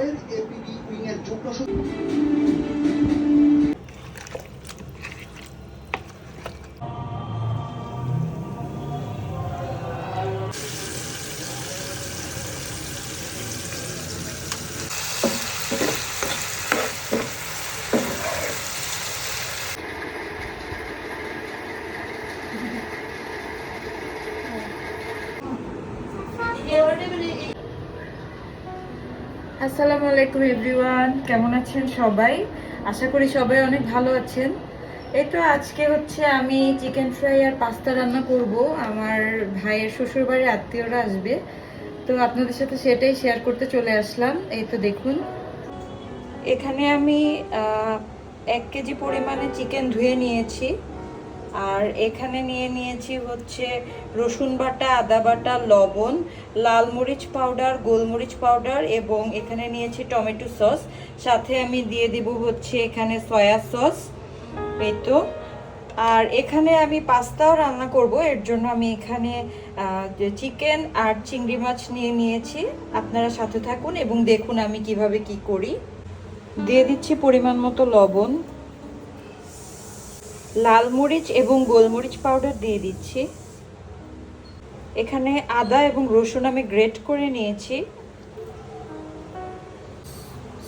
পরের APD wing এর যুগ্ম আসসালামু আলাইকুম এভরিওয়ান, কেমন আছেন সবাই? আশা করি সবাই অনেক ভালো আছেন। এই তো আজকে হচ্ছে আমি চিকেন ফ্রাই আর পাস্তা রান্না করব। আমার ভাইয়ের শ্বশুরবাড়ির আত্মীয়রা আসবে, তো আপনাদের সাথে সেটাই শেয়ার করতে চলে আসলাম। এই তো দেখুন, এখানে আমি 1 কেজি পরিমাণে চিকেন ধুয়ে নিয়েছি। আর এখানে নিয়ে নিয়েছি হচ্ছে রসুন বাটা, আদা বাটা, লবণ, লাল মরিচ পাউডার, গোলমরিচ পাউডার এবং এখানে নিয়েছি টমেটো সস। সাথে আমি দিয়ে দিব হচ্ছে এখানে সয়া সস। এই তো। আর এখানে আমি পাস্তাও রান্না করব, এর জন্য আমি এখানে চিকেন আর চিংড়ি মাছ নিয়ে নিয়েছি। আপনারা সাথে থাকুন এবং দেখুন আমি কিভাবে কি করি। দিয়ে দিচ্ছি পরিমাণ মতো লবণ, লাল মরিচ এবং গোলমরিচ পাউডার দিয়ে দিচ্ছি। এখানে আদা এবং রসুন আমি গ্রেট করে নিয়েছি।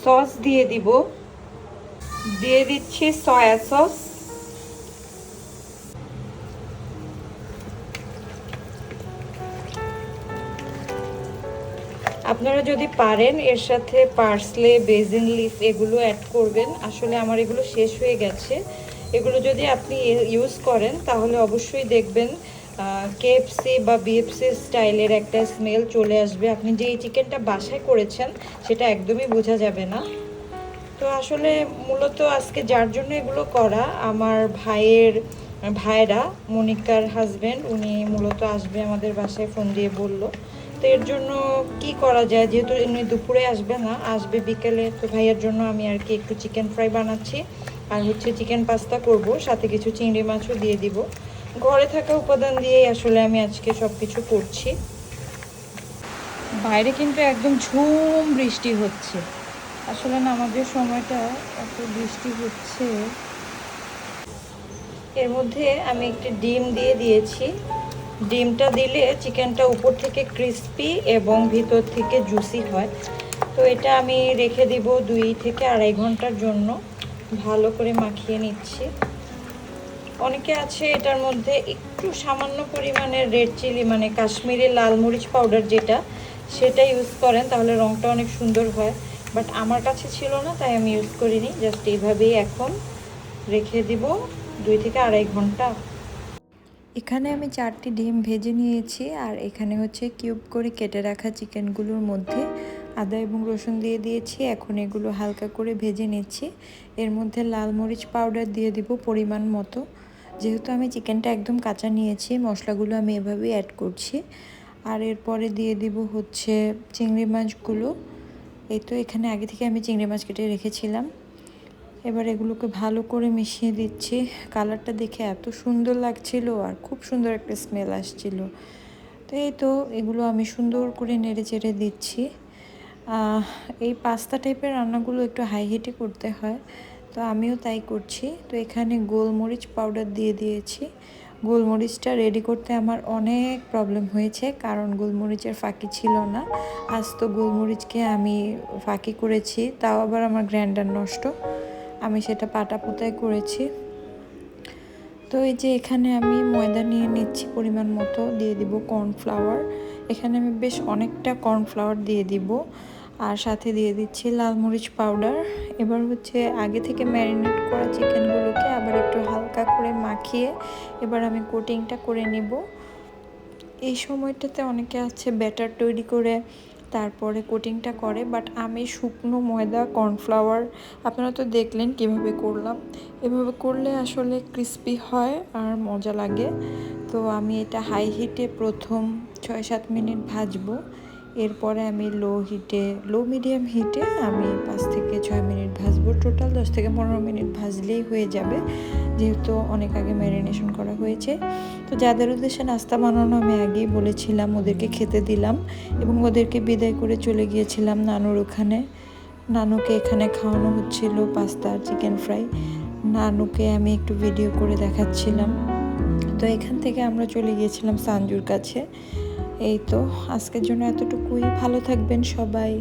সস দিয়ে দিব, দিয়ে দিচ্ছি সয়া সস। আপনারা যদি পারেন এর সাথে পার্সলে, বেসিন লিফ এগুলো অ্যাড করবেন। আসলে আমার এগুলো শেষ হয়ে গেছে। এগুলো যদি আপনি ইউজ করেন তাহলে অবশ্যই দেখবেন কেএফসি বা বিএফসি স্টাইলের একটা স্মেল চলে আসবে। আপনি যে এই চিকেনটা বাসায় করেছেন সেটা একদমই বোঝা যাবে না। তো আসলে মূলত আজকে যার জন্য এগুলো করা, আমার ভাইরা, মনিকার হাজব্যান্ড, উনি মূলত আসবে আমাদের বাসায়, ফোন দিয়ে বলল। তো এর জন্য কি করা যায়, যেহেতু উনি দুপুরে আসবে না, আসবে বিকেলে, তো ভাইয়ের জন্য আমি আর কি একটু চিকেন ফ্রাই বানাচ্ছি আর হচ্ছে চিকেন পাস্তা করব, সাথে কিছু চিংড়ি মাছও দিয়ে দিব। ঘরে থাকা উপাদান দিয়েই আসলে আমি আজকে সব কিছু করছি। বাইরে কিন্তু একদম ঝুম বৃষ্টি হচ্ছে। আসলে নামাজের সময়টা এত বৃষ্টি হচ্ছে। এর মধ্যে আমি একটি ডিম দিয়ে দিয়েছি। ডিমটা দিলে চিকেনটা উপর থেকে ক্রিস্পি এবং ভিতর থেকে জুসি হয়। তো এটা আমি রেখে দিব 2 থেকে 2.5 ঘন্টার জন্য। ভালো করে মাখিয়ে নিচ্ছি। অনেকে আছে এটার মধ্যে একটু সামান্য পরিমাণে রেড চিলি, মানে কাশ্মীরি লাল মরিচ পাউডার যেটা, সেটা ইউজ করেন, তাহলে রঙটা অনেক সুন্দর হয়। বাট আমার কাছে ছিল না, তাই আমি ইউজ করিনি। জাস্ট এইভাবেই এখন রেখে দিব 2 থেকে 2.5 ঘন্টা। এখানে আমি 4টি ডিম ভেজে নিয়েছি। আর এখানে হচ্ছে কিউব করে কেটে রাখা চিকেনগুলোর মধ্যে আদা এবং রসুন দিয়ে দিয়েছি। এখন এগুলো হালকা করে ভেজে নিচ্ছি। এর মধ্যে লাল মরিচ পাউডার দিয়ে দিব পরিমাণ মতো। যেহেতু আমি চিকেনটা একদম কাঁচা নিয়েছি, মশলাগুলো আমি এভাবেই অ্যাড করছি। আর এরপরে দিয়ে দিব হচ্ছে চিংড়ি মাছগুলো। এই তো, এখানে আগে থেকে আমি চিংড়ি মাছ কেটে রেখেছিলাম। এবার এগুলোকে ভালো করে মিশিয়ে দিচ্ছি। কালারটা দেখে এত সুন্দর লাগছিল আর খুব সুন্দর একটা স্মেল আসছিল। তো এই তো, এগুলো আমি সুন্দর করে নেড়ে চেড়ে দিচ্ছি। এই পাস্তা টাইপের রান্নাগুলো একটু হাই হিটে করতে হয়, তো আমিও তাই করছি। তো এখানে গোলমরিচ পাউডার দিয়ে দিয়েছি। গোলমরিচটা রেডি করতে আমার অনেক প্রবলেম হয়েছে, কারণ গোলমরিচের ফাঁকি ছিল না। আজ তো গোলমরিচকে আমি ফাঁকি করেছি, তাও আবার আমার গ্রাইন্ডার নষ্ট, আমি সেটা পাটা পোতায় করেছি। তো এই যে এখানে আমি ময়দা নিয়ে নিচ্ছি পরিমাণ মতো, দিয়ে দিব কর্নফ্লাওয়ার। এখানে আমি বেশ অনেকটা কর্নফ্লাওয়ার দিয়ে দিব। আর সাথে দিয়ে দিচ্ছি লাল মরিচ পাউডার। এবার হচ্ছে আগে থেকে ম্যারিনেট করা চিকেনগুলোকে আবার একটু হালকা করে মাখিয়ে এবার আমি কোটিংটা করে নিব। এই সময়টাতে অনেকে আছে ব্যাটার তৈরি করে তারপরে কোটিংটা করে, বাট আমি শুকনো ময়দা, কর্নফ্লাওয়ার, আপনারা তো দেখলেন কিভাবে করলাম। এভাবে করলে আসলে ক্রিস্পি হয় আর মজা লাগে। তো আমি এটা হাই হিটে প্রথম 6-7 মিনিট ভাজবো। এরপরে আমি লো মিডিয়াম হিটে আমি 5 থেকে 6 মিনিট ভাজবো। টোটাল 10 থেকে 15 মিনিট ভাজলেই হয়ে যাবে, যেহেতু অনেক আগে ম্যারিনেশন করা হয়েছে। তো যাদের উদ্দেশ্যে নাস্তা বানানো আমি আগেই বলেছিলাম, ওদেরকে খেতে দিলাম এবং ওদেরকে বিদায় করে চলে গিয়েছিলাম নানুর ওখানে। নানুকে এখানে খাওয়ানো হচ্ছিল পাস্তা আর চিকেন ফ্রাই। নানুকে আমি একটু ভিডিও করে দেখাচ্ছিলাম। তো এখান থেকে আমরা চলে গিয়েছিলাম সানজুর কাছে। এই তো আজকের জন্য এতটুকুই। ভালো থাকবেন সবাই।